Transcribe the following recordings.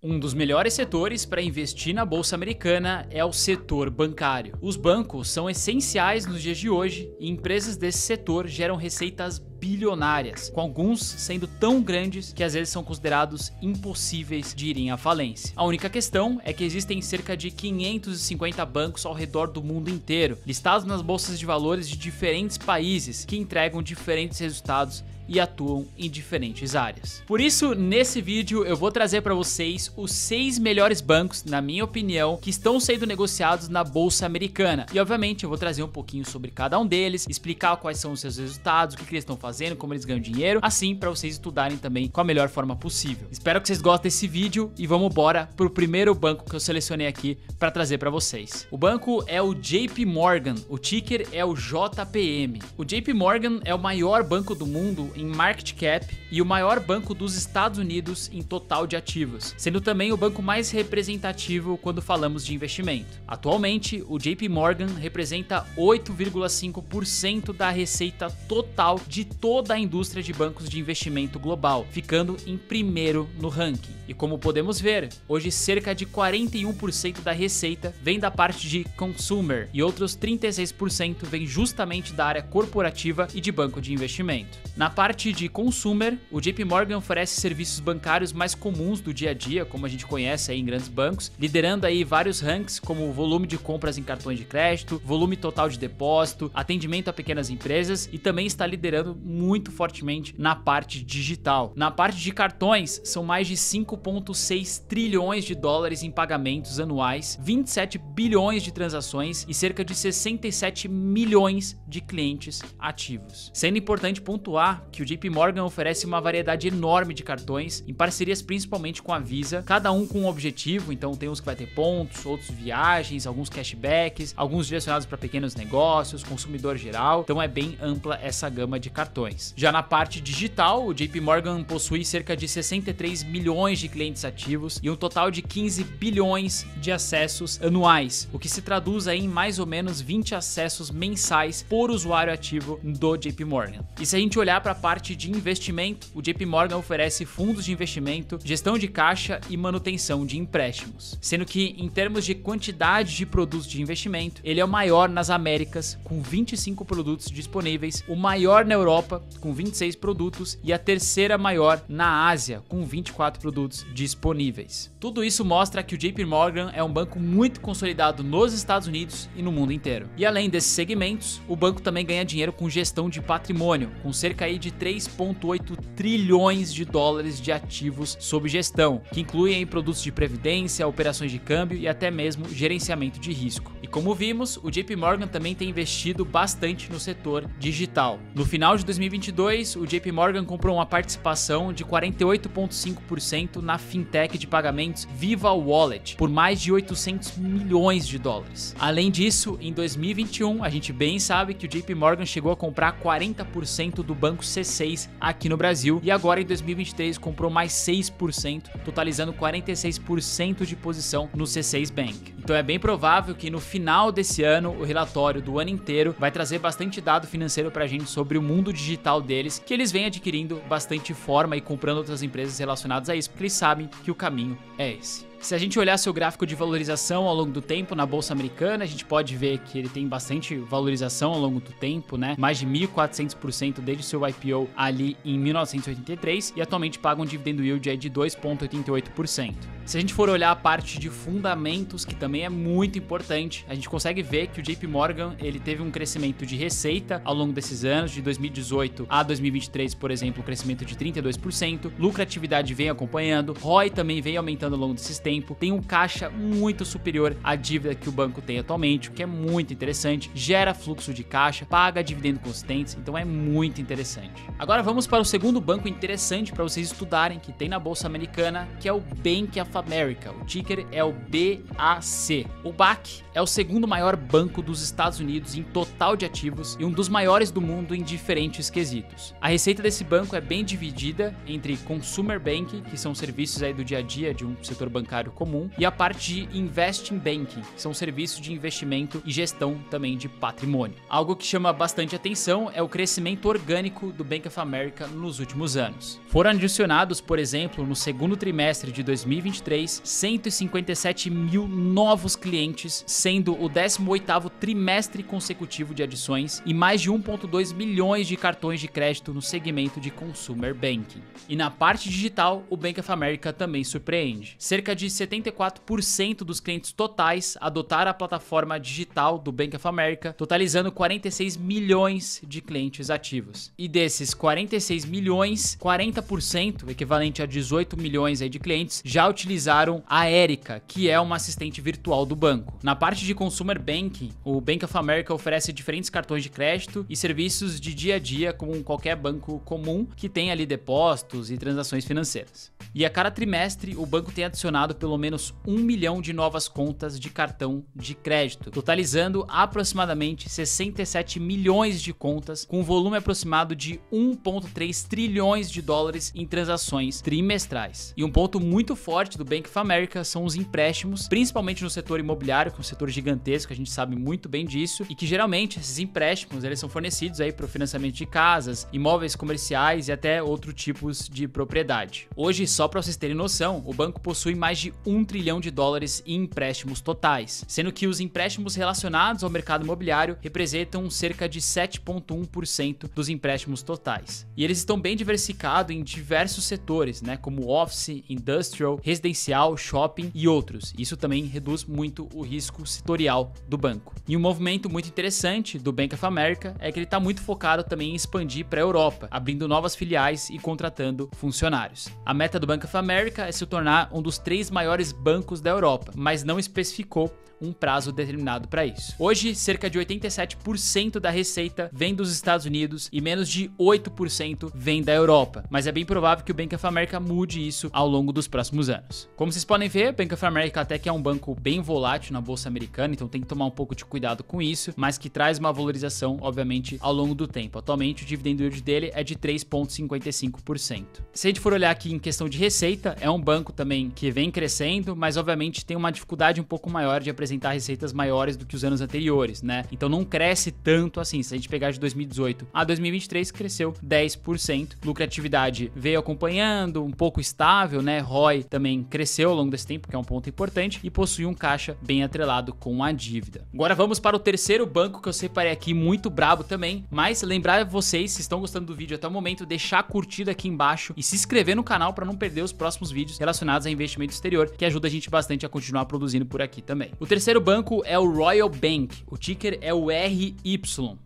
Um dos melhores setores para investir na bolsa americana é o setor bancário. Os bancos são essenciais nos dias de hoje e empresas desse setor geram receitas bilionárias, com alguns sendo tão grandes que às vezes são considerados impossíveis de irem à falência. A única questão é que existem cerca de 550 bancos ao redor do mundo inteiro, listados nas bolsas de valores de diferentes países, que entregam diferentes resultados e atuam em diferentes áreas. Por isso, nesse vídeo eu vou trazer para vocês os 6 melhores bancos, na minha opinião, que estão sendo negociados na bolsa americana. E obviamente eu vou trazer um pouquinho sobre cada um deles, explicar quais são os seus resultados, o que eles estão fazendo, como eles ganham dinheiro, assim para vocês estudarem também com a melhor forma possível. Espero que vocês gostem desse vídeo e vamos embora pro primeiro banco que eu selecionei aqui para trazer para vocês. O banco é o JP Morgan, o ticker é o JPM. O JP Morgan é o maior banco do mundo em market cap e o maior banco dos Estados Unidos em total de ativos, sendo também o banco mais representativo quando falamos de investimento. Atualmente, o JP Morgan representa 8,5% da receita total de toda a indústria de bancos de investimento global, ficando em primeiro no ranking. E como podemos ver, hoje cerca de 41% da receita vem da parte de consumer e outros 36% vem justamente da área corporativa e de banco de investimento. Na parte de consumer, o JP Morgan oferece serviços bancários mais comuns do dia a dia, como a gente conhece aí em grandes bancos, liderando aí vários ranks como volume de compras em cartões de crédito, volume total de depósito, atendimento a pequenas empresas e também está liderando muito fortemente na parte digital. Na parte de cartões, são mais de 5,6 trilhões de dólares em pagamentos anuais, 27 bilhões de transações e cerca de 67 milhões de clientes ativos. Sendo importante pontuar que o JP Morgan oferece uma variedade enorme de cartões, em parcerias principalmente com a Visa, cada um com um objetivo, então tem uns que vai ter pontos, outros viagens, alguns cashbacks, alguns direcionados para pequenos negócios, consumidor geral, então é bem ampla essa gama de cartões. Já na parte digital, o JP Morgan possui cerca de 63 milhões de clientes ativos e um total de 15 bilhões de acessos anuais, o que se traduz aí em mais ou menos 20 acessos mensais por usuário ativo do JP Morgan. E se a gente olhar para a parte de investimento, o JP Morgan oferece fundos de investimento, gestão de caixa e manutenção de empréstimos, sendo que em termos de quantidade de produtos de investimento, ele é o maior nas Américas, com 25 produtos disponíveis, o maior na Europa, com 26 produtos e a terceira maior na Ásia, com 24 produtos disponíveis. Tudo isso mostra que o JP Morgan é um banco muito consolidado nos Estados Unidos e no mundo inteiro. E além desses segmentos, o banco também ganha dinheiro com gestão de patrimônio, com cerca aí de 3,8 trilhões de dólares de ativos sob gestão, que incluem produtos de previdência, operações de câmbio e até mesmo gerenciamento de risco. E como vimos, o JP Morgan também tem investido bastante no setor digital. No final de 2022, o JP Morgan comprou uma participação de 48,5% na fintech de pagamentos Viva Wallet, por mais de 800 milhões de dólares. Além disso, em 2021, a gente bem sabe que o JP Morgan chegou a comprar 40% do banco C6 aqui no Brasil e agora em 2023 comprou mais 6%, totalizando 46% de posição no C6 Bank. Então é bem provável que no final desse ano o relatório do ano inteiro vai trazer bastante dado financeiro pra gente sobre o mundo digital deles, que eles vêm adquirindo bastante forma e comprando outras empresas relacionadas a isso, porque eles sabem que o caminho é esse. Se a gente olhar seu gráfico de valorização ao longo do tempo na bolsa americana, a gente pode ver que ele tem bastante valorização ao longo do tempo, né? Mais de 1.400% desde o seu IPO ali em 1983 e atualmente paga um dividendo yield aí de 2,88%. Se a gente for olhar a parte de fundamentos, que também é muito importante, a gente consegue ver que o JP Morgan ele teve um crescimento de receita ao longo desses anos, de 2018 a 2023, por exemplo, um crescimento de 32%, lucratividade vem acompanhando, ROI também vem aumentando ao longo desses tempos, tem um caixa muito superior à dívida que o banco tem atualmente, o que é muito interessante, gera fluxo de caixa, paga dividendos consistentes, então é muito interessante. Agora vamos para o segundo banco interessante para vocês estudarem, que tem na bolsa americana, que é o Bank of America, o ticker é o BAC. O BAC é o segundo maior banco dos Estados Unidos em total de ativos e um dos maiores do mundo em diferentes quesitos. A receita desse banco é bem dividida entre Consumer Banking, que são serviços aí do dia a dia de um setor bancário comum, e a parte de Investing Banking, que são serviços de investimento e gestão também de patrimônio. Algo que chama bastante atenção é o crescimento orgânico do Bank of America nos últimos anos. Foram adicionados, por exemplo, no segundo trimestre de 2023, 2023, 157 mil novos clientes, sendo o 18º trimestre consecutivo de adições e mais de 1,2 milhões de cartões de crédito no segmento de Consumer Banking. E na parte digital, o Bank of America também surpreende. Cerca de 74% dos clientes totais adotaram a plataforma digital do Bank of America, totalizando 46 milhões de clientes ativos. E desses 46 milhões, 40%, equivalente a 18 milhões aí de clientes, já utilizaram a Erica, que é uma assistente virtual do banco. Na parte de Consumer Banking, o Bank of America oferece diferentes cartões de crédito e serviços de dia a dia, como qualquer banco comum que tem ali depósitos e transações financeiras. E a cada trimestre, o banco tem adicionado pelo menos 1 milhão de novas contas de cartão de crédito, totalizando aproximadamente 67 milhões de contas, com um volume aproximado de 1,3 trilhões de dólares em transações trimestrais. E um ponto muito forte do Bank of America são os empréstimos, principalmente no setor imobiliário, que é um setor gigantesco, a gente sabe muito bem disso, e que geralmente esses empréstimos eles são fornecidos aí para o financiamento de casas, imóveis comerciais e até outros tipos de propriedade. Hoje, só para vocês terem noção, o banco possui mais de 1 trilhão de dólares em empréstimos totais, sendo que os empréstimos relacionados ao mercado imobiliário representam cerca de 7,1% dos empréstimos totais. E eles estão bem diversificados em diversos setores, né, como office, industrial, residencial, shopping e outros. Isso também reduz muito o risco setorial do banco. E um movimento muito interessante do Bank of America é que ele está muito focado também em expandir para a Europa, abrindo novas filiais e contratando funcionários. A meta do Bank of America é se tornar um dos 3 maiores bancos da Europa, mas não especificou um prazo determinado para isso. Hoje, cerca de 87% da receita vem dos Estados Unidos e menos de 8% vem da Europa, mas é bem provável que o Bank of America mude isso ao longo dos próximos anos. Como vocês podem ver, o Bank of America até que é um banco bem volátil na bolsa americana, então tem que tomar um pouco de cuidado com isso, mas que traz uma valorização, obviamente, ao longo do tempo. Atualmente, o dividend yield dele é de 3,55%. Se a gente for olhar aqui em questão de receita, é um banco também que vem crescendo, mas obviamente tem uma dificuldade um pouco maior de apresentar receitas maiores do que os anos anteriores, né? Então não cresce tanto assim. Se a gente pegar de 2018 a 2023, cresceu 10%. Lucratividade veio acompanhando, um pouco estável, né? ROI também cresceu ao longo desse tempo, que é um ponto importante, e possui um caixa bem atrelado com a dívida. Agora vamos para o terceiro banco que eu separei aqui, muito brabo também, mas lembrar vocês, se estão gostando do vídeo até o momento, deixar a curtida aqui embaixo e se inscrever no canal para não perder os próximos vídeos relacionados a investimento exterior, que ajuda a gente bastante a continuar produzindo por aqui também. O terceiro banco é o Royal Bank, o ticker é o RY.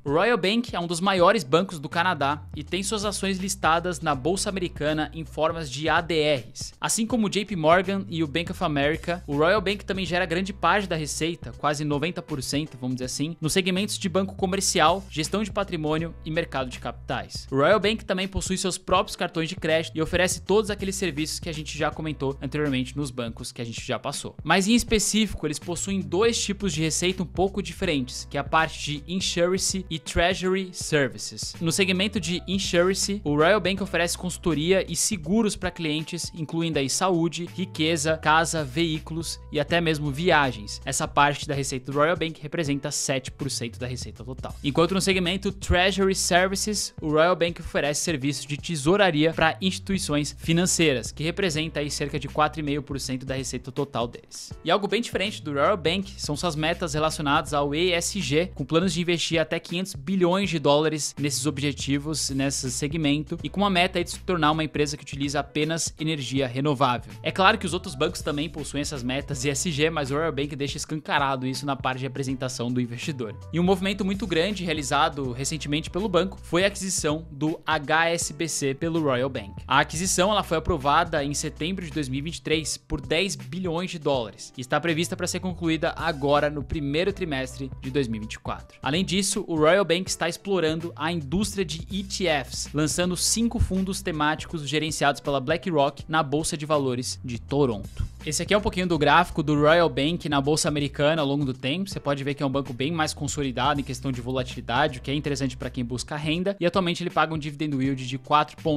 O Royal Bank é um dos maiores bancos do Canadá e tem suas ações listadas na Bolsa Americana em formas de ADRs. Assim como o JP Morgan e o Bank of America, o Royal Bank também gera grande parte da receita, quase 90%, vamos dizer assim, nos segmentos de banco comercial, gestão de patrimônio e mercado de capitais. O Royal Bank também possui seus próprios cartões de crédito e oferece todos aqueles serviços que a gente já comentou anteriormente nos bancos que a gente já passou. Mas em específico, eles possuem dois tipos de receita um pouco diferentes, que é a parte de Insurance e Treasury Services. No segmento de Insurance, o Royal Bank oferece consultoria e seguros para clientes, incluindo aí saúde, riqueza, casa, veículos e até mesmo viagens. Essa parte da receita do Royal Bank representa 7% da receita total. Enquanto no segmento Treasury Services, o Royal Bank oferece serviços de tesouraria para instituições financeiras, que representa aí cerca de 4,5% da receita total deles. E algo bem diferente do Royal Bank são suas metas relacionadas ao ESG, com planos de investir até 500 bilhões de dólares nesses objetivos, nesse segmento, e com uma meta de se tornar uma empresa que utiliza apenas energia renovável. É claro que os outros bancos também possuem essas metas ESG, mas o Royal Bank deixa escancarado isso na parte de apresentação do investidor. E um movimento muito grande realizado recentemente pelo banco foi a aquisição do HSBC pelo Royal Bank. A aquisição ela foi aprovada em setembro de 2023 por 10 bilhões de dólares e está prevista para ser concluída agora no primeiro trimestre de 2024. Além disso, o Royal Bank está explorando a indústria de ETFs, lançando 5 fundos temáticos gerenciados pela BlackRock na Bolsa de Valores de Toronto. Esse aqui é um pouquinho do gráfico do Royal Bank na Bolsa Americana ao longo do tempo. Você pode ver que é um banco bem mais consolidado em questão de volatilidade, o que é interessante para quem busca renda, e atualmente ele paga um dividend yield de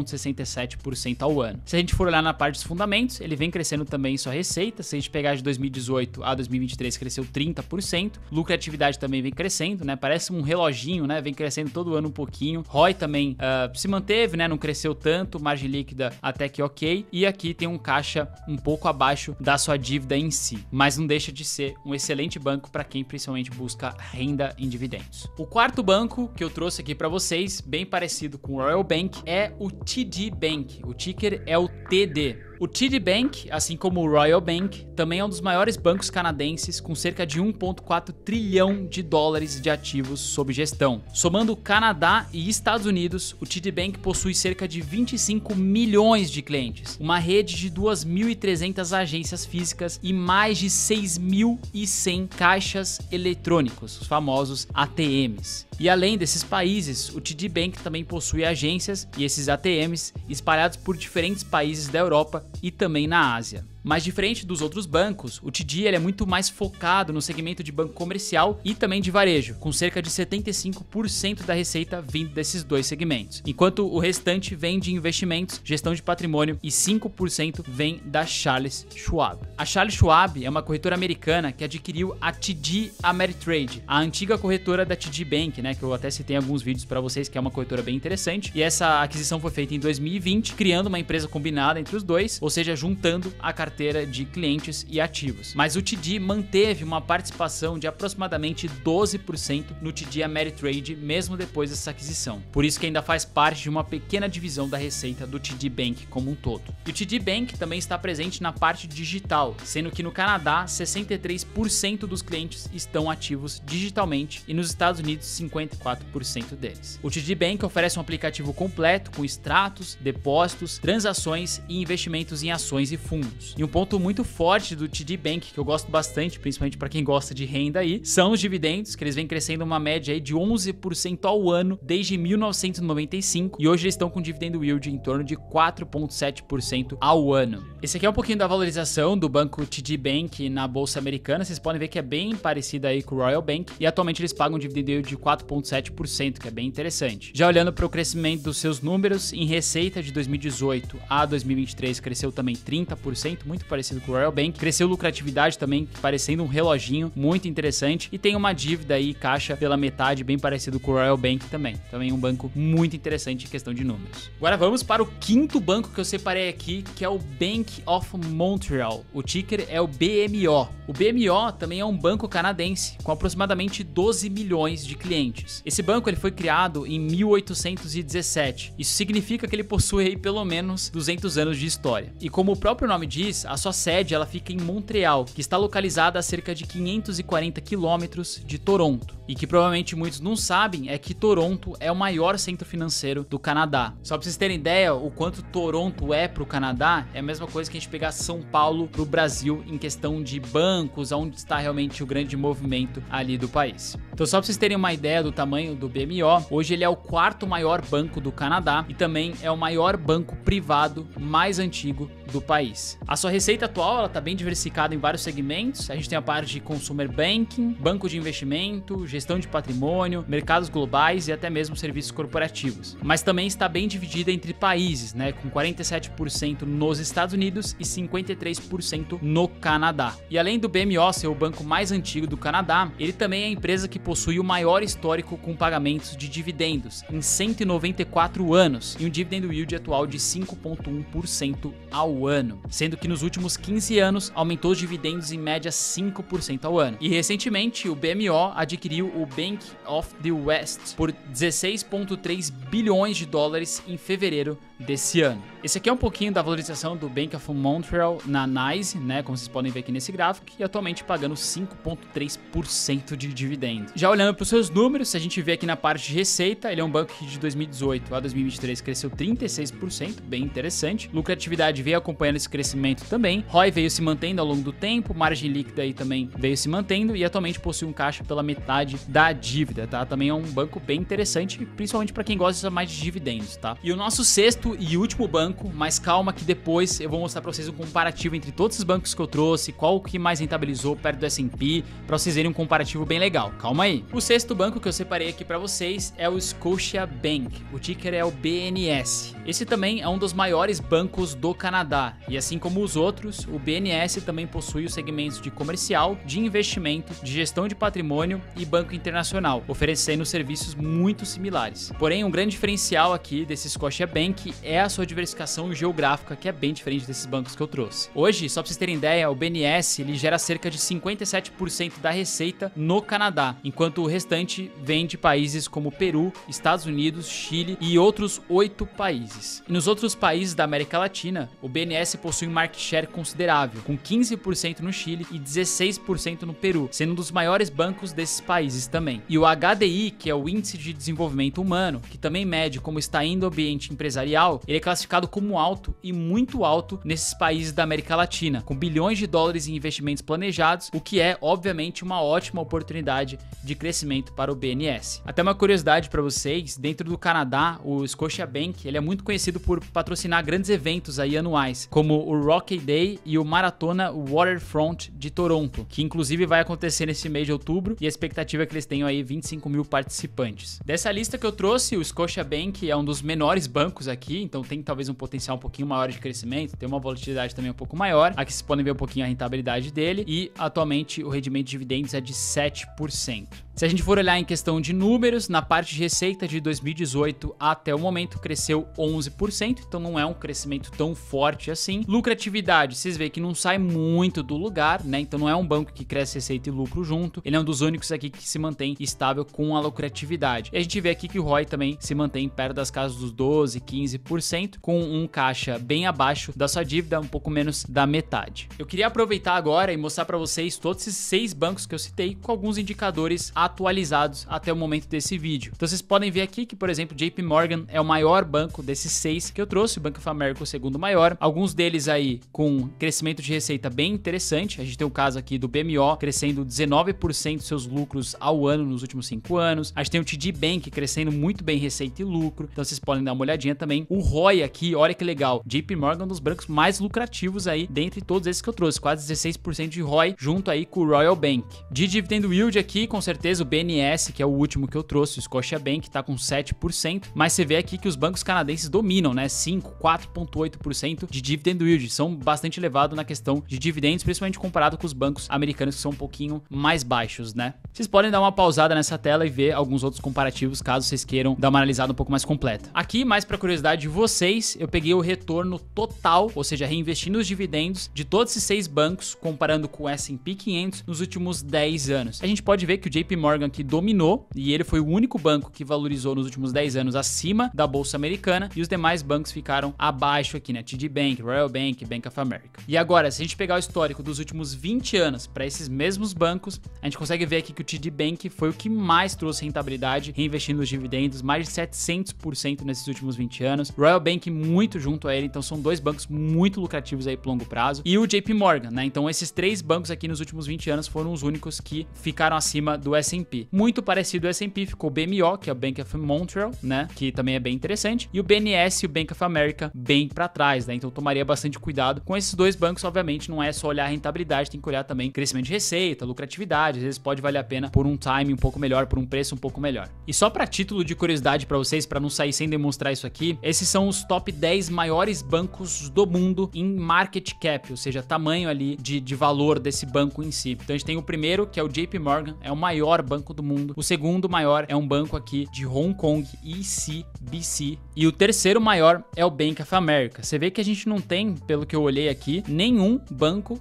4,67% ao ano. Se a gente for olhar na parte dos fundamentos, ele vem crescendo também sua receita. Se a gente pegar de 2018 a 2023, cresceu 30%. Lucratividade também vem crescendo, né? Parece um reloginho, né? Vem crescendo todo ano um pouquinho. ROI também se manteve, né? Não cresceu tanto, margem líquida até que ok. E aqui tem um caixa um pouco abaixo desfecho da sua dívida em si, mas não deixa de ser um excelente banco para quem principalmente busca renda em dividendos. O quarto banco que eu trouxe aqui para vocês, bem parecido com o Royal Bank, é o TD Bank. O ticker é o TD. O TD Bank, assim como o Royal Bank, também é um dos maiores bancos canadenses, com cerca de 1,4 trilhão de dólares de ativos sob gestão. Somando Canadá e Estados Unidos, o TD Bank possui cerca de 25 milhões de clientes, uma rede de 2.300 agências físicas e mais de 6.100 caixas eletrônicos, os famosos ATMs. E além desses países, o TD Bank também possui agências e esses ATMs espalhados por diferentes países da Europa e também na Ásia. Mas diferente dos outros bancos, o TD ele é muito mais focado no segmento de banco comercial e também de varejo, com cerca de 75% da receita vindo desses dois segmentos, enquanto o restante vem de investimentos, gestão de patrimônio e 5% vem da Charles Schwab. A Charles Schwab é uma corretora americana que adquiriu a TD Ameritrade, a antiga corretora da TD Bank, né, que eu até citei em alguns vídeos para vocês, que é uma corretora bem interessante, e essa aquisição foi feita em 2020, criando uma empresa combinada entre os dois, ou seja, juntando a carteira de clientes e ativos. Mas o TD manteve uma participação de aproximadamente 12% no TD Ameritrade mesmo depois dessa aquisição. Por isso que ainda faz parte de uma pequena divisão da receita do TD Bank como um todo. E o TD Bank também está presente na parte digital, sendo que no Canadá 63% dos clientes estão ativos digitalmente e nos Estados Unidos 54% deles. O TD Bank oferece um aplicativo completo com extratos, depósitos, transações e investimentos em ações e fundos. E um ponto muito forte do TD Bank, que eu gosto bastante, principalmente para quem gosta de renda aí, são os dividendos, que eles vêm crescendo uma média aí de 11% ao ano desde 1995 e hoje eles estão com dividendo yield em torno de 4,7% ao ano. Esse aqui é um pouquinho da valorização do banco TD Bank na bolsa americana, vocês podem ver que é bem parecida aí com o Royal Bank e atualmente eles pagam um dividendo yield de 4,7%, que é bem interessante. Já olhando para o crescimento dos seus números, em receita de 2018 a 2023 cresceu também 30%, muito parecido com o Royal Bank. Cresceu lucratividade também, parecendo um reloginho, muito interessante. E tem uma dívida aí, caixa pela metade, bem parecido com o Royal Bank também. Também um banco muito interessante em questão de números. Agora vamos para o quinto banco que eu separei aqui, que é o Bank of Montreal. O ticker é o BMO. O BMO também é um banco canadense, com aproximadamente 12 milhões de clientes. Esse banco ele foi criado em 1817. Isso significa que ele possui aí pelo menos 200 anos de história. E como o próprio nome diz, a sua sede ela fica em Montreal, que está localizada a cerca de 540 quilômetros de Toronto. E que provavelmente muitos não sabem é que Toronto é o maior centro financeiro do Canadá. Só para vocês terem ideia, o quanto Toronto é para o Canadá, é a mesma coisa que a gente pegar São Paulo para o Brasil em questão de bancos, onde está realmente o grande movimento ali do país. Então só para vocês terem uma ideia do tamanho do BMO, hoje ele é o quarto maior banco do Canadá e também é o maior banco privado mais antigo do país. A sua receita atual ela está bem diversificada em vários segmentos. A gente tem a parte de consumer banking, banco de investimento, gestão de patrimônio, mercados globais e até mesmo serviços corporativos. Mas também está bem dividida entre países, né, com 47% nos Estados Unidos e 53% no Canadá. E além do BMO ser o banco mais antigo do Canadá, ele também é a empresa que possui o maior histórico com pagamentos de dividendos, em 194 anos, e um dividendo yield atual de 5,1% ao ano, sendo que nos últimos 15 anos aumentou os dividendos em média 5% ao ano. E recentemente o BMO adquiriu o Bank of the West por 16,3 bilhões de dólares em fevereiro desse ano. Esse aqui é um pouquinho da valorização do Bank of Montreal na NYSE, né, como vocês podem ver aqui nesse gráfico, e atualmente pagando 5,3% de dividendo. Já olhando para os seus números, se a gente vê aqui na parte de receita, ele é um banco que de 2018 a 2023 cresceu 36%, bem interessante. Lucratividade veio acompanhando esse crescimento também. ROI veio se mantendo ao longo do tempo, margem líquida aí também veio se mantendo e atualmente possui um caixa pela metade da dívida, tá? Também é um banco bem interessante, principalmente para quem gosta mais de dividendos, tá? E o nosso sexto e último banco, mas calma que depois eu vou mostrar para vocês um comparativo entre todos os bancos que eu trouxe, qual que mais rentabilizou perto do S&P, para vocês verem um comparativo bem legal. Calma aí. O sexto banco que eu separei aqui para vocês é o Scotiabank. O ticker é o BNS. Esse também é um dos maiores bancos do Canadá e assim como os os outros, o BNS também possui os segmentos de comercial, de investimento, de gestão de patrimônio e banco internacional, oferecendo serviços muito similares. Porém, um grande diferencial aqui desse Scotiabank é a sua diversificação geográfica, que é bem diferente desses bancos que eu trouxe. Hoje, só para vocês terem ideia, o BNS ele gera cerca de 57% da receita no Canadá, enquanto o restante vem de países como Peru, Estados Unidos, Chile e outros 8 países. E nos outros países da América Latina, o BNS possui um market share considerável, com 15% no Chile e 16% no Peru, sendo um dos maiores bancos desses países também. E o HDI, que é o Índice de Desenvolvimento Humano, que também mede como está indo o ambiente empresarial, ele é classificado como alto e muito alto nesses países da América Latina, com bilhões de dólares em investimentos planejados, o que é, obviamente, uma ótima oportunidade de crescimento para o BNS. Até uma curiosidade para vocês, dentro do Canadá, o Scotiabank ele é muito conhecido por patrocinar grandes eventos aí anuais, como o Rocky Day e o Maratona Waterfront de Toronto, que inclusive vai acontecer nesse mês de outubro, e a expectativa é que eles tenham aí 25 mil participantes. Dessa lista que eu trouxe, o Scotiabank é um dos menores bancos aqui, então tem talvez um potencial um pouquinho maior de crescimento, tem uma volatilidade também um pouco maior. Aqui vocês podem ver um pouquinho a rentabilidade dele e atualmente o rendimento de dividendos é de 7%. Se a gente for olhar em questão de números, na parte de receita de 2018 até o momento cresceu 11%, então não é um crescimento tão forte assim. Lucratividade, vocês veem que não sai muito do lugar, né? Então não é um banco que cresce receita e lucro junto, ele é um dos únicos aqui que se mantém estável com a lucratividade. E a gente vê aqui que o ROI também se mantém perto das casas dos 12, 15%, com um caixa bem abaixo da sua dívida, um pouco menos da metade. Eu queria aproveitar agora e mostrar para vocês todos esses 6 bancos que eu citei com alguns indicadores atualizados até o momento desse vídeo. Então vocês podem ver aqui que, por exemplo, JP Morgan é o maior banco desses 6 que eu trouxe, o Bank of America o segundo maior, alguns deles aí com crescimento de receita bem interessante. A gente tem o caso aqui do BMO crescendo 19% dos seus lucros ao ano nos últimos 5 anos. A gente tem o TD Bank crescendo muito bem receita e lucro, então vocês podem dar uma olhadinha também. O ROI aqui, olha que legal, JP Morgan é um dos bancos mais lucrativos aí dentre todos esses que eu trouxe, quase 16% de ROI junto aí com o Royal Bank. De dividendo yield aqui, com certeza o BNS, que é o último que eu trouxe, o Scotiabank, tá com 7%, mas você vê aqui que os bancos canadenses dominam, né? 5, 4,8% de dividend yield, são bastante elevados na questão de dividendos, principalmente comparado com os bancos americanos que são um pouquinho mais baixos, né? Vocês podem dar uma pausada nessa tela e ver alguns outros comparativos, caso vocês queiram dar uma analisada um pouco mais completa. Aqui, mais para curiosidade de vocês, eu peguei o retorno total, ou seja, reinvestindo os dividendos de todos esses 6 bancos, comparando com o S&P 500 nos últimos 10 anos. A gente pode ver que o JP Morgan que dominou, e ele foi o único banco que valorizou nos últimos 10 anos acima da bolsa americana, e os demais bancos ficaram abaixo aqui, né? TD Bank, Royal Bank, Bank of America. E agora, se a gente pegar o histórico dos últimos 20 anos para esses mesmos bancos, a gente consegue ver aqui que o TD Bank foi o que mais trouxe rentabilidade, reinvestindo os dividendos, mais de 700% nesses últimos 20 anos. Royal Bank muito junto a ele, então são 2 bancos muito lucrativos aí pro longo prazo. E o JP Morgan, né? Então esses 3 bancos aqui nos últimos 20 anos foram os únicos que ficaram acima do S&P. Muito parecido ao S&P ficou o BMO, que é o Bank of Montreal, né? Que também é bem interessante. E o BNS e o Bank of America bem para trás, né? Então tomaria bastante cuidado com esses 2 bancos. Obviamente não é só olhar a rentabilidade, tem que olhar também crescimento de receita, lucratividade. Às vezes pode valer a pena por um time um pouco melhor, por um preço um pouco melhor. E só para título de curiosidade para vocês, para não sair sem demonstrar isso aqui, esses são os top 10 maiores bancos do mundo em market cap, ou seja, tamanho ali de valor desse banco em si. Então a gente tem o primeiro, que é o JP Morgan, é o maior banco do mundo. O segundo maior é um banco aqui de Hong Kong, ECBC. E o terceiro maior é o Bank of America. Você vê que a gente não tem, pelo que eu olhei aqui, nenhum banco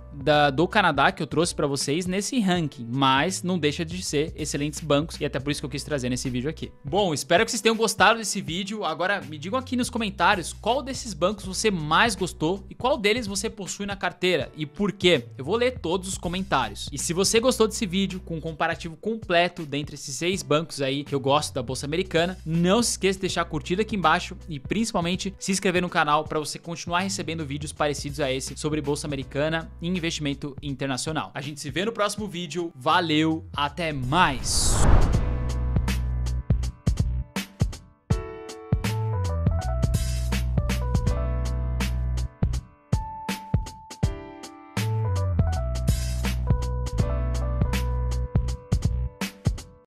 do Canadá que eu trouxe para vocês nesse ranking, mas não deixa de ser excelentes bancos, e até por isso que eu quis trazer nesse vídeo aqui. Bom, espero que vocês tenham gostado desse vídeo. Agora me digam aqui nos comentários qual desses bancos você mais gostou e qual deles você possui na carteira e por quê. Eu vou ler todos os comentários. E se você gostou desse vídeo com um comparativo completo dentre esses 6 bancos aí que eu gosto da Bolsa Americana, não se esqueça de deixar a curtida aqui embaixo e principalmente se inscrever no canal para você continuar recebendo vídeos parecidos a esse sobre Bolsa Americana e investimento internacional. A gente se vê no próximo vídeo. Valeu, até mais!